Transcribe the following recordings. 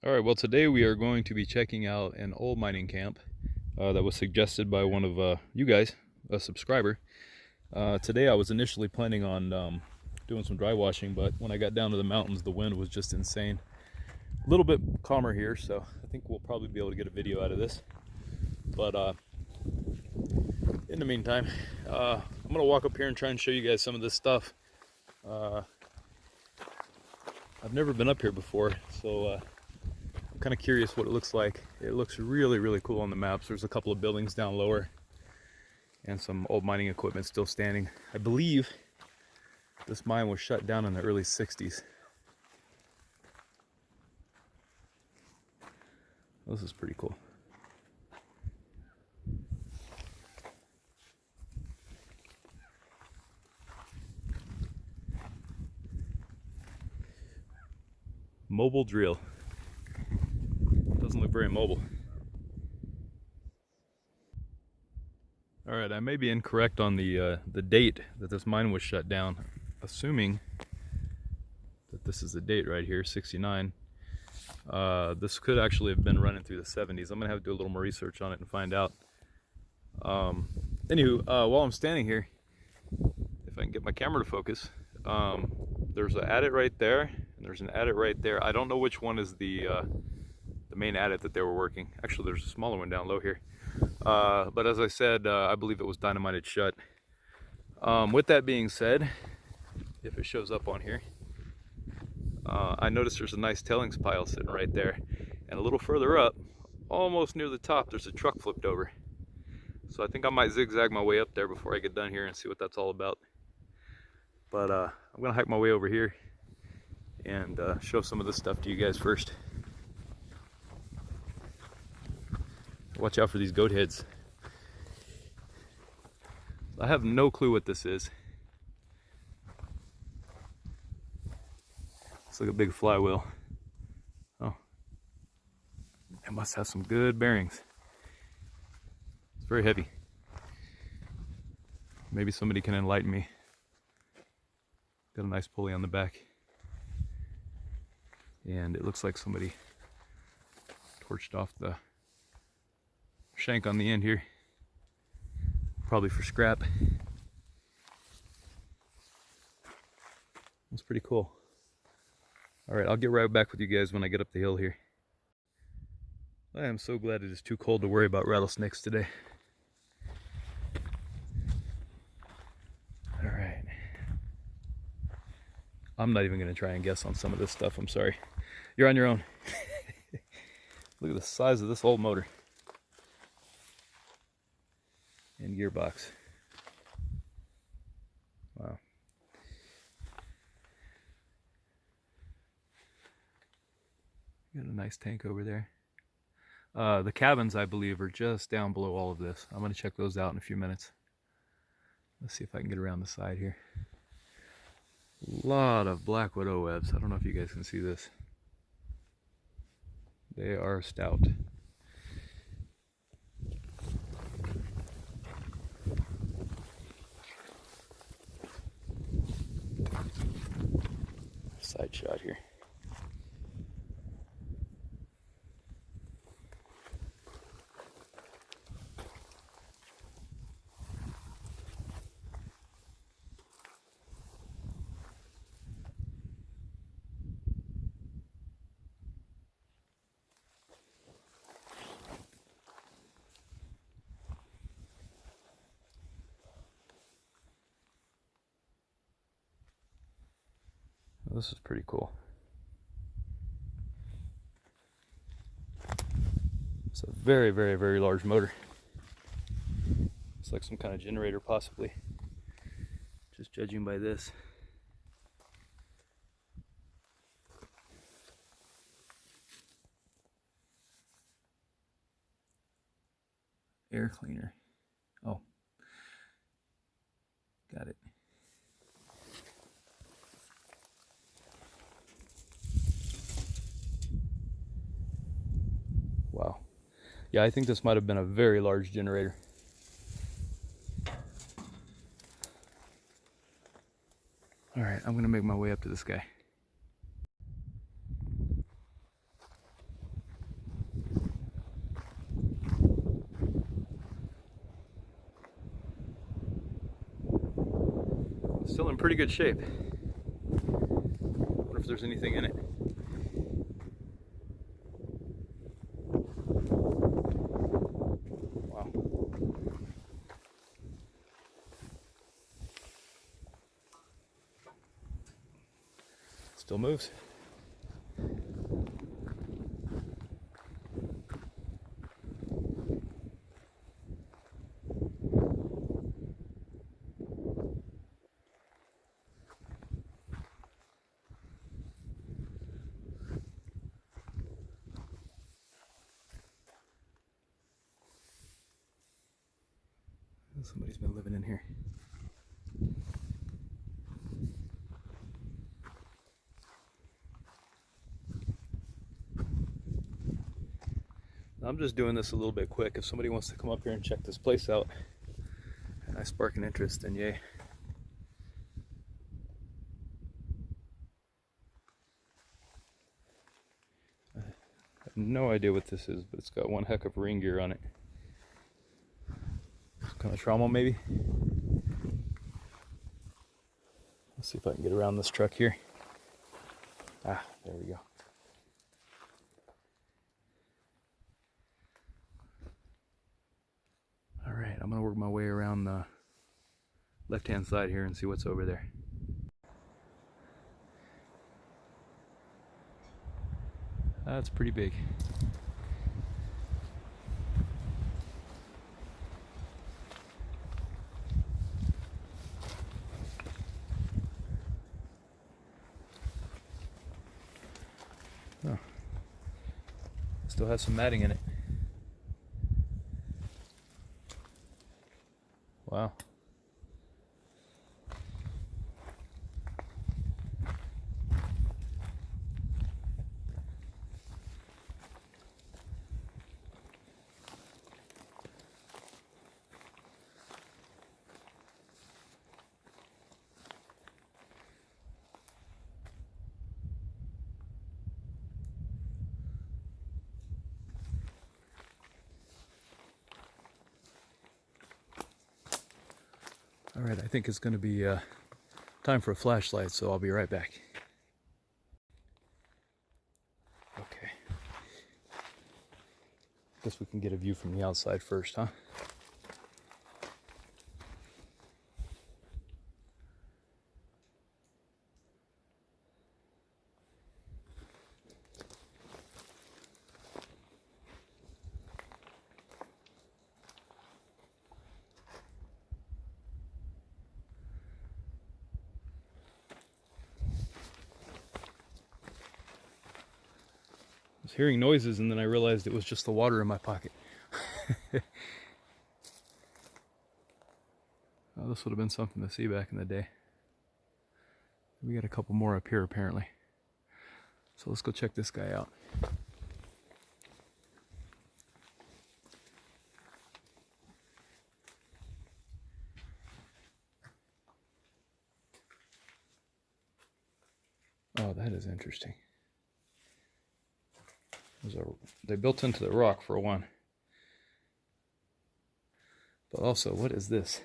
Alright, well today we are going to be checking out an old mining camp that was suggested by one of you guys, a subscriber. Today I was initially planning on doing some dry washing, but when I got down to the mountains the wind was just insane. A little bit calmer here, so I think we'll probably be able to get a video out of this. But in the meantime, I'm going to walk up here and try and show you guys some of this stuff. I've never been up here before, so I'm kind of curious what it looks like. It looks really, really cool on the maps. There's a couple of buildings down lower and some old mining equipment still standing. I believe this mine was shut down in the early 60s. This is pretty cool. Mobile drill. Doesn't look very mobile. All right, I may be incorrect on the date that this mine was shut down, assuming that this is the date right here, 69. This could actually have been running through the 70s. I'm gonna have to do a little more research on it and find out. Anywho, while I'm standing here, if I can get my camera to focus, there's an adit right there, and there's an adit right there. I don't know which one is the main adit that they were working. Actually, there's a smaller one down low here. But as I said, I believe it was dynamited shut. With that being said, if it shows up on here, I noticed there's a nice tailings pile sitting right there. And a little further up, almost near the top, there's a truck flipped over. So I think I might zigzag my way up there before I get done here and see what that's all about. But I'm gonna hike my way over here and show some of this stuff to you guys first. Watch out for these goat heads. I have no clue what this is. It's like a big flywheel. Oh, it must have some good bearings. It's very heavy. Maybe somebody can enlighten me. Got a nice pulley on the back. And it looks like somebody torched off the shank on the end here. Probably for scrap. That's pretty cool. Alright, I'll get right back with you guys when I get up the hill here. I am so glad it is too cold to worry about rattlesnakes today. Alright. I'm not even going to try and guess on some of this stuff, I'm sorry. You're on your own. Look at the size of this old motor. And gearbox. Wow. Got a nice tank over there. The cabins, I believe, are just down below all of this. I'm going to check those out in a few minutes. Let's see if I can get around the side here. A lot of blackwood O-webs. I don't know if you guys can see this. They are stout. Side shot here. This is pretty cool. It's a very, very, very large motor. It's like some kind of generator, possibly. Just judging by this. Air cleaner. Oh. Got it. Wow. Yeah, I think this might have been a very large generator. All right, I'm gonna make my way up to this guy. Still in pretty good shape. Wonder if there's anything in it. Wow. Still moves. Somebody's been living in here. I'm just doing this a little bit quick. If somebody wants to come up here and check this place out and I spark an interest, then yay. I have no idea what this is, but it's got one heck of ring gear on it. Some kind of trauma maybe. Let's see if I can get around this truck here. Ah, there we go. All right, I'm gonna work my way around the left-hand side here and see what's over there. That's pretty big. Oh. Still has some matting in it. Wow. All right, I think it's going to be time for a flashlight, so I'll be right back. Okay. Guess we can get a view from the outside first, huh? I was hearing noises and then I realized it was just the water in my pocket. Oh, this would have been something to see back in the day. We got a couple more up here apparently. So let's go check this guy out. Oh, that is interesting. They built into the rock for one. But also, what is this?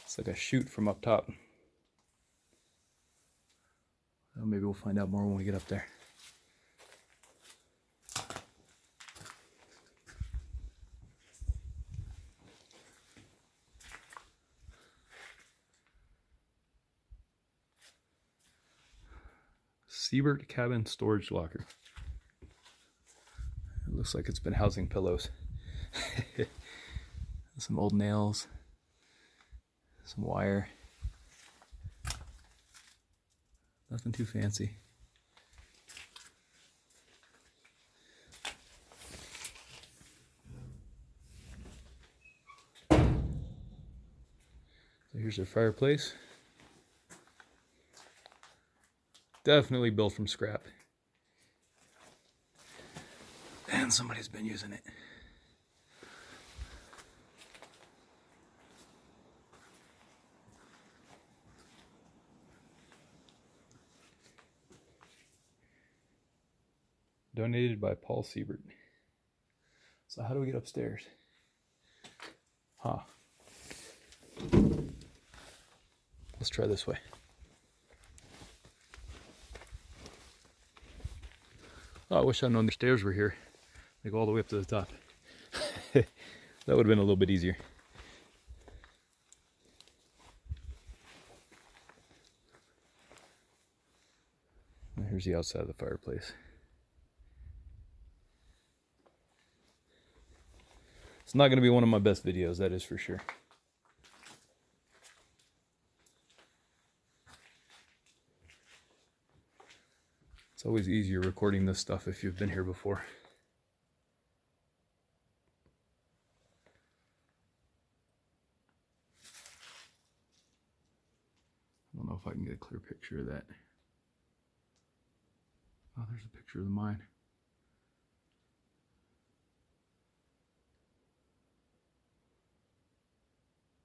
It's like a chute from up top. Well, maybe we'll find out more when we get up there. Siebert cabin storage locker. It looks like it's been housing pillows. Some old nails, some wire. Nothing too fancy. So here's their fireplace. Definitely built from scrap. And somebody's been using it. Donated by Paul Siebert. So how do we get upstairs? Huh. Let's try this way. Oh, I wish I'd known the stairs were here. They go all the way up to the top. That would have been a little bit easier. And here's the outside of the fireplace. It's not going to be one of my best videos, that is for sure. It's always easier recording this stuff if you've been here before. I don't know if I can get a clear picture of that. Oh, there's a picture of the mine.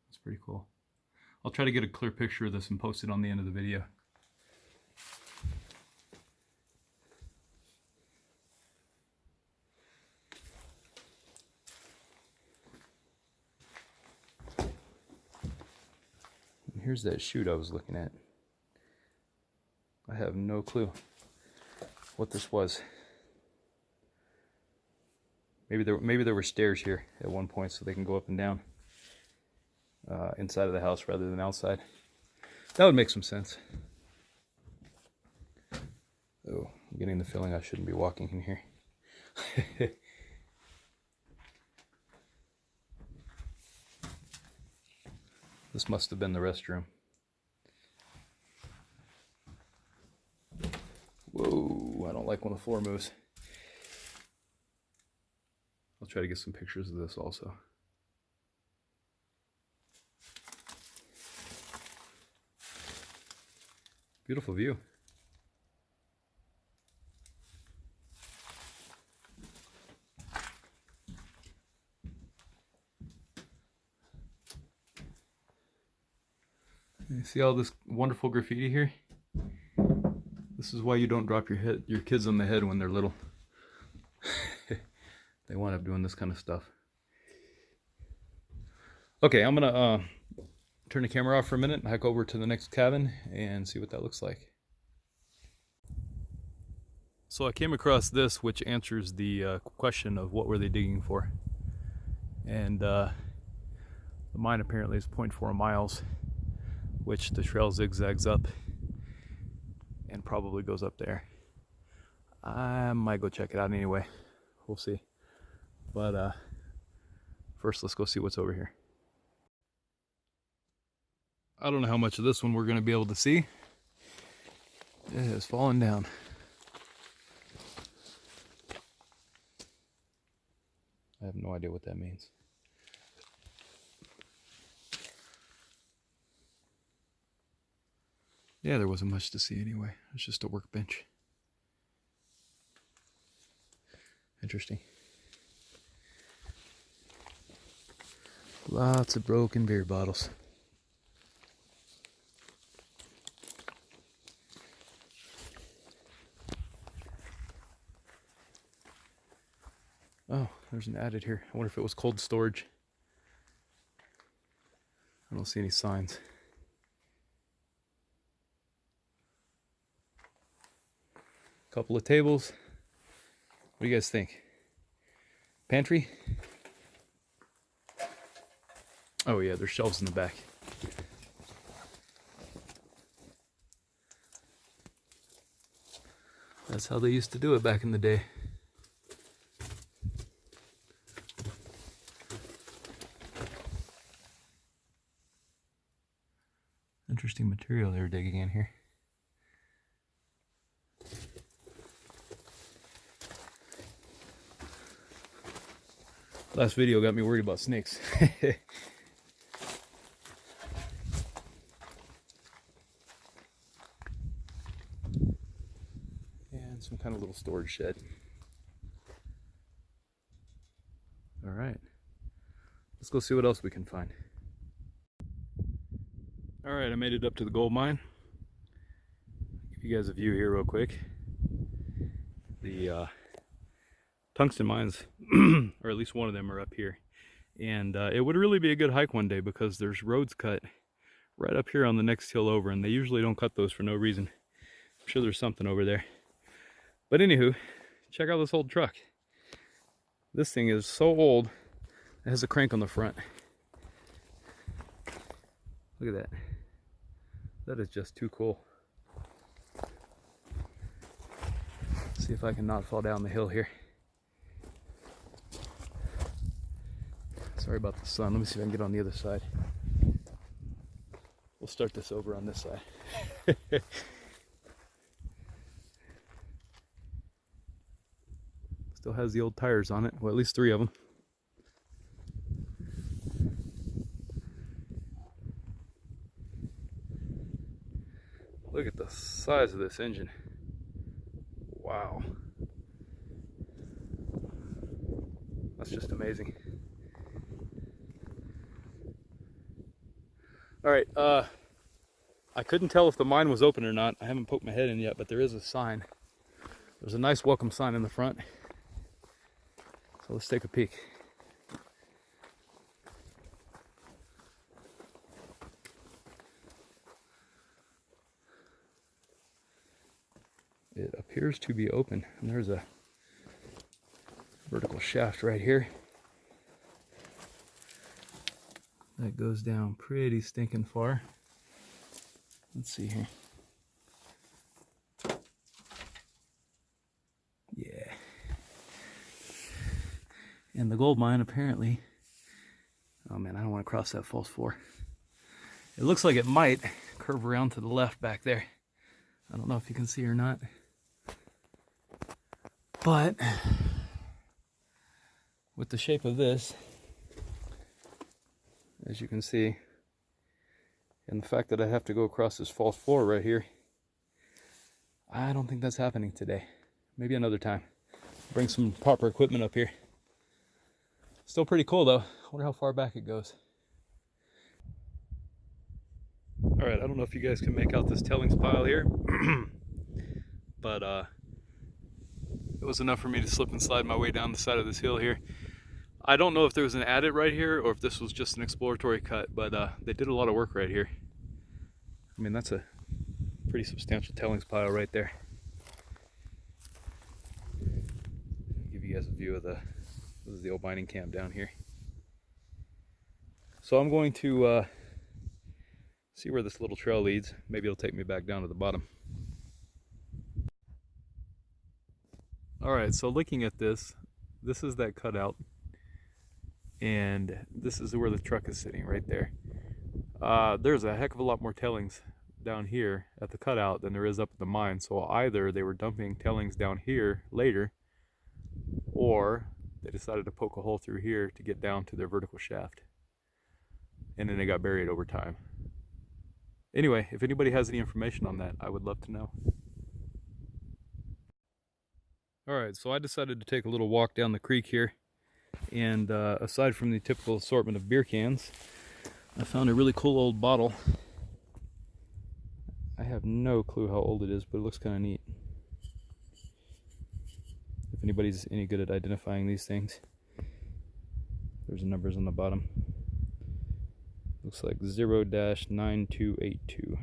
That's pretty cool. I'll try to get a clear picture of this and post it on the end of the video. Here's that chute I was looking at. I have no clue what this was. Maybe there were stairs here at one point so they can go up and down inside of the house rather than outside. That would make some sense. Oh, I'm getting the feeling I shouldn't be walking in here. This must have been the restroom. Whoa, I don't like when the floor moves. I'll try to get some pictures of this also. Beautiful view. You see all this wonderful graffiti here? This is why you don't drop your kids on the head when they're little. They wind up doing this kind of stuff. Okay, I'm gonna turn the camera off for a minute and hike over to the next cabin and see what that looks like. So I came across this, which answers the question of what were they digging for. And the mine apparently is 0.4 miles. Which the trail zigzags up and probably goes up there. I might go check it out anyway. We'll see. But first, let's go see what's over here. I don't know how much of this one we're going to be able to see. It has fallen down. I have no idea what that means. Yeah, there wasn't much to see anyway. It's just a workbench. Interesting. Lots of broken beer bottles. Oh, there's an Adit here. I wonder if it was cold storage. I don't see any signs. Couple of tables. What do you guys think? Pantry? Oh yeah, there's shelves in the back. That's how they used to do it back in the day. Interesting material they were digging in here. Last video got me worried about snakes. And some kind of little storage shed. All right, let's go see what else we can find. All right, I made it up to the gold mine. Give you guys a view here real quick. The tungsten mines, or at least one of them, are up here. And it would really be a good hike one day because there's roads cut right up here on the next hill over, and they usually don't cut those for no reason. I'm sure there's something over there. But anywho, check out this old truck. This thing is so old, it has a crank on the front. Look at that. That is just too cool. Let's see if I can not fall down the hill here. Sorry about the sun. Let me see if I can get on the other side. We'll start this over on this side. Still has the old tires on it. Well, at least 3 of them. Look at the size of this engine. Wow. That's just amazing. All right, I couldn't tell if the mine was open or not. I haven't poked my head in yet, but there is a sign. There's a nice welcome sign in the front. So let's take a peek. It appears to be open, and there's a vertical shaft right here. That goes down pretty stinking far. Let's see here. Yeah. And the gold mine apparently, oh man, I don't want to cross that false floor. It looks like it might curve around to the left back there. I don't know if you can see or not. But with the shape of this, as you can see, and the fact that I have to go across this false floor right here, I don't think that's happening today. Maybe another time. Bring some proper equipment up here. Still pretty cool though. I wonder how far back it goes. All right, I don't know if you guys can make out this tailings pile here, but it was enough for me to slip and slide my way down the side of this hill here. I don't know if there was an adit right here or if this was just an exploratory cut, but they did a lot of work right here. I mean, that's a pretty substantial tailings pile right there. I'll give you guys a view of this is the old mining camp down here. So I'm going to see where this little trail leads. Maybe it'll take me back down to the bottom. All right, so looking at this is that cutout. And this is where the truck is sitting, right there. There's a heck of a lot more tailings down here at the cutout than there is up at the mine. So either they were dumping tailings down here later, or they decided to poke a hole through here to get down to their vertical shaft. And then they got buried over time. Anyway, if anybody has any information on that, I would love to know. All right, so I decided to take a little walk down the creek here. And aside from the typical assortment of beer cans, I found a really cool old bottle. I have no clue how old it is, but it looks kind of neat. If anybody's any good at identifying these things, there's the numbers on the bottom. Looks like 0-9282.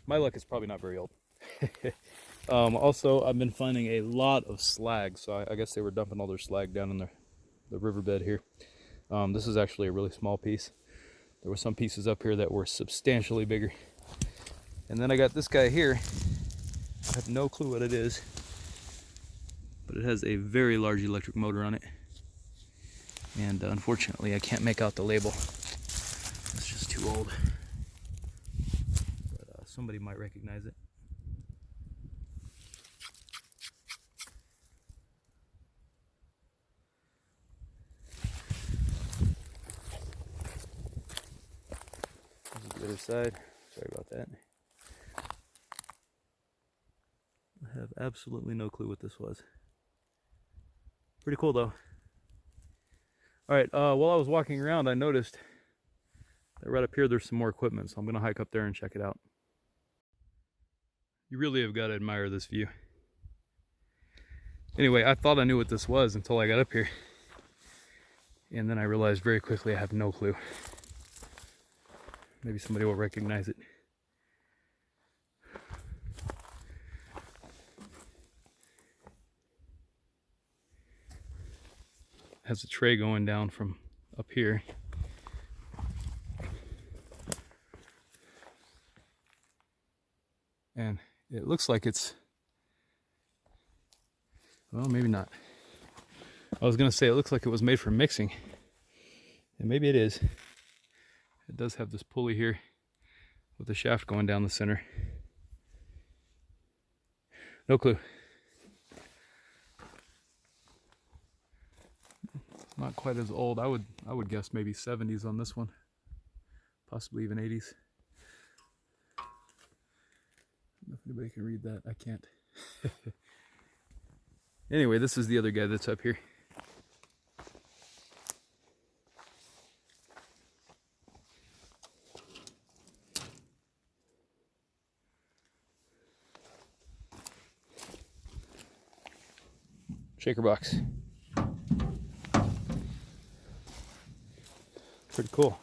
My luck is probably not very old. Also, I've been finding a lot of slag, so I guess they were dumping all their slag down in the riverbed here. This is actually a really small piece. There were some pieces up here that were substantially bigger. And then I got this guy here. I have no clue what it is, but it has a very large electric motor on it. And unfortunately, I can't make out the label. It's just too old. But somebody might recognize it. The other side. Sorry about that. I have absolutely no clue what this was. Pretty cool though. Alright, while I was walking around, I noticed that right up here there's some more equipment, so I'm going to hike up there and check it out. You really have got to admire this view. Anyway, I thought I knew what this was until I got up here. And then I realized very quickly I have no clue. Maybe somebody will recognize it. Has a tray going down from up here. And it looks like it's, well, maybe not. I was gonna say it looks like it was made for mixing. And maybe it is. It does have this pulley here with the shaft going down the center. No clue. Not quite as old. I would guess maybe 70s on this one. Possibly even 80s. I don't know if anybody can read that. I can't. Anyway, this is the other guy that's up here. Shaker box. Pretty cool.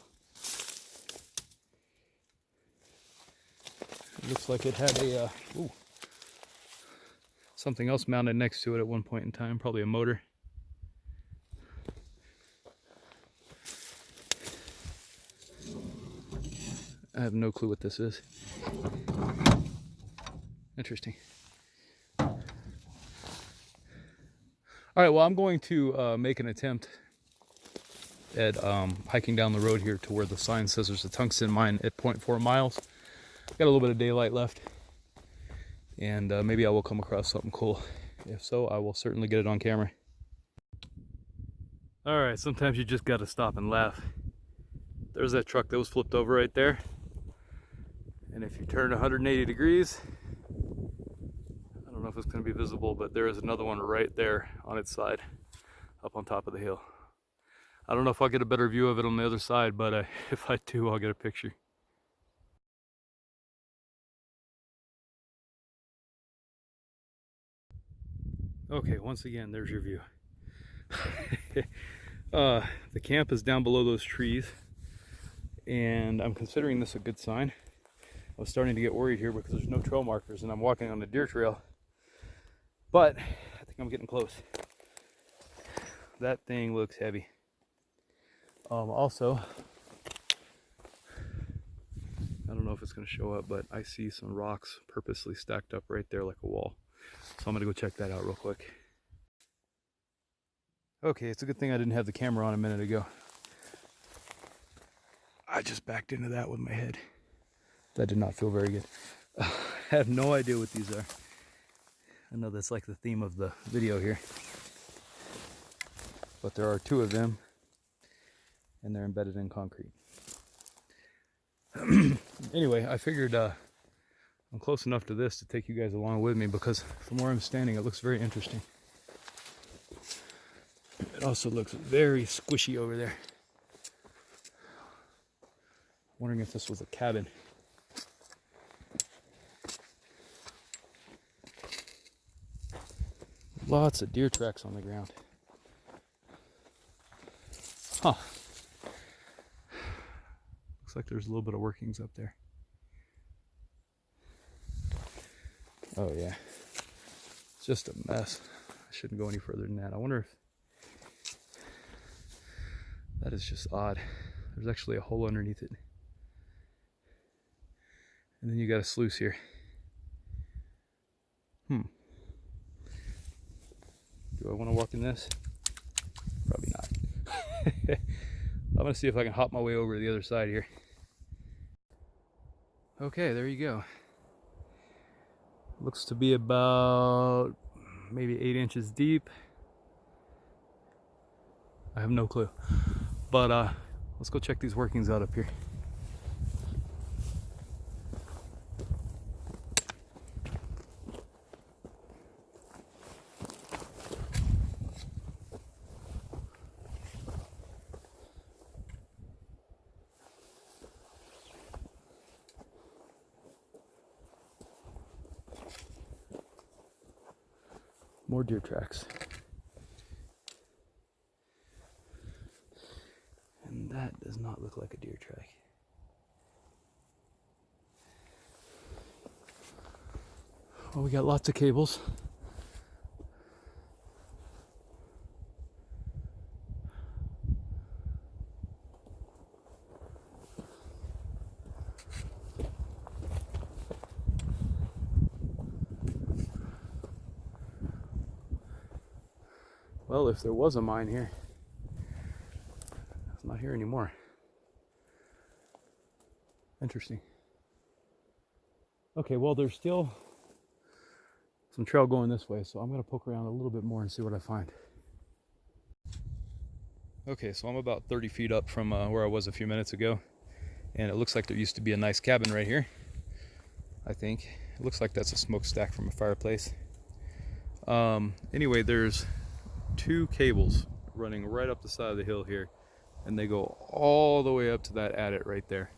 It looks like it had a something else mounted next to it at one point in time, probably a motor. I have no clue what this is. Interesting. All right, well, I'm going to make an attempt at hiking down the road here to where the sign says there's a tungsten mine at 0.4 miles. Got a little bit of daylight left, and maybe I will come across something cool. If so, I will certainly get it on camera. All right, sometimes you just got to stop and laugh. There's that truck that was flipped over right there. And if you turn 180 degrees, I don't know if it's going to be visible, but there is another one right there on its side, up on top of the hill. I don't know if I'll get a better view of it on the other side, but if I do, I'll get a picture. Okay, once again, there's your view. The camp is down below those trees, and I'm considering this a good sign. I was starting to get worried here because there's no trail markers and I'm walking on a deer trail, but I think I'm getting close. That thing looks heavy. Also, I don't know if it's going to show up, but I see some rocks purposely stacked up right there like a wall. So I'm going to go check that out real quick. Okay, it's a good thing I didn't have the camera on a minute ago. I just backed into that with my head. That did not feel very good. I have no idea what these are. I know that's like the theme of the video here. But there are two of them, and they're embedded in concrete. Anyway, I figured I'm close enough to this to take you guys along with me, because from where I'm standing it looks very interesting. It also looks very squishy over there. Wondering if this was a cabin. Lots of deer tracks on the ground. Huh. Looks like there's a little bit of workings up there. Oh yeah. It's just a mess. I shouldn't go any further than that. I wonder if... That is just odd. There's actually a hole underneath it. And then you got a sluice here. Do I want to walk in this? Probably not. I'm going to see if I can hop my way over to the other side here. Okay, there you go. Looks to be about maybe 8 inches deep. I have no clue. But let's go check these workings out up here. More deer tracks. not look like a deer track. Well, we got lots of cables. Well, if there was a mine here, it's not here anymore. Interesting. Okay, well, there's still some trail going this way, so I'm going to poke around a little bit more and see what I find. Okay, so I'm about 30 feet up from where I was a few minutes ago, and it looks like there used to be a nice cabin right here. I think it looks like that's a smokestack from a fireplace. Anyway, there's 2 cables running right up the side of the hill here, and they go all the way up to that adit right there.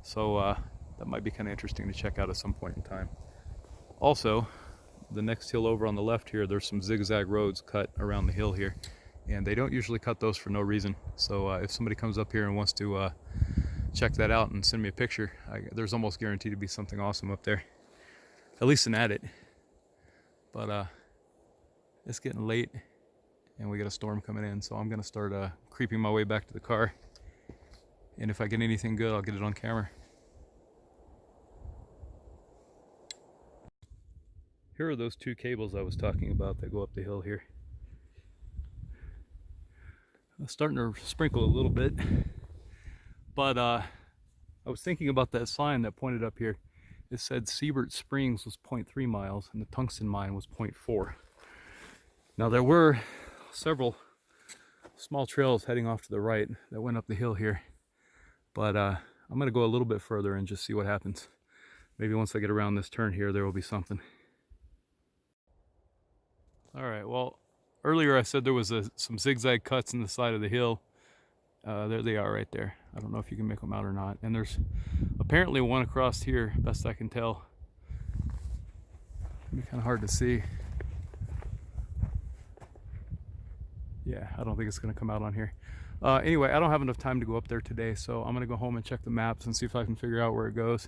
So that might be kind of interesting to check out at some point in time. Also, the next hill over on the left here, there's some zigzag roads cut around the hill here, and they don't usually cut those for no reason. So if somebody comes up here and wants to check that out and send me a picture, there's almost guaranteed to be something awesome up there, at least an adit. But it's getting late and we got a storm coming in, so I'm gonna start creeping my way back to the car, and if I get anything good, I'll get it on camera. Here are those 2 cables I was talking about that go up the hill here. It's starting to sprinkle a little bit, but I was thinking about that sign that pointed up here. It said Siebert Springs was 0.3 miles and the tungsten mine was 0.4. Now there were several small trails heading off to the right that went up the hill here, but I'm going to go a little bit further and just see what happens. Maybe once I get around this turn here, there will be something. All right, well, earlier I said there was some zigzag cuts in the side of the hill. There they are right there. I don't know if you can make them out or not. And there's apparently one across here, best I can tell. It'd be kind of hard to see. Yeah, I don't think it's going to come out on here. Anyway, I don't have enough time to go up there today, so I'm going to go home and check the maps and see if I can figure out where it goes.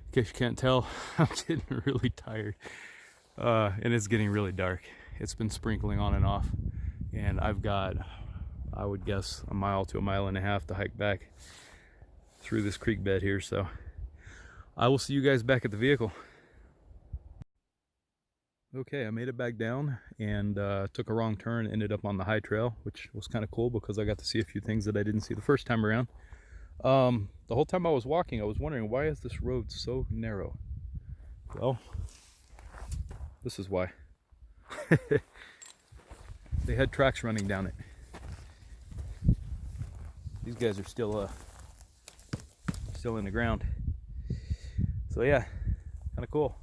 In case you can't tell, I'm getting really tired. And it's getting really dark. It's been sprinkling on and off, and I've got, I would guess, 1 mile to 1.5 miles to hike back through this creek bed here. So I will see you guys back at the vehicle. Okay, I made it back down and took a wrong turn, ended up on the high trail, which was kind of cool because I got to see a few things that I didn't see the first time around. The whole time I was walking, I was wondering, why is this road so narrow? Well, this is why. They had tracks running down it. These guys are still in the ground. So yeah, kind of cool.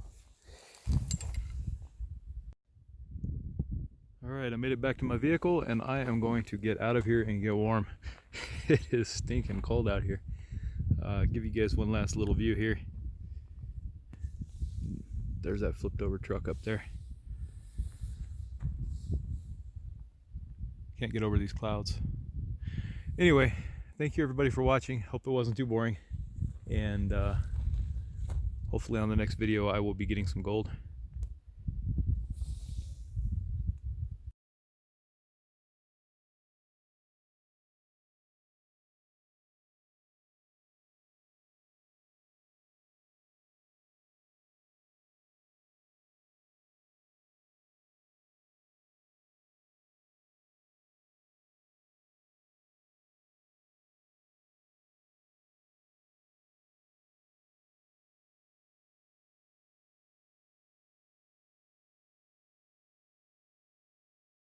All right, I made it back to my vehicle and I am going to get out of here and get warm. It is stinking cold out here. Give you guys one last little view here. There's that flipped over truck up there. Can't get over these clouds. Anyway, thank you everybody for watching. Hope it wasn't too boring. And hopefully on the next video I will be getting some gold.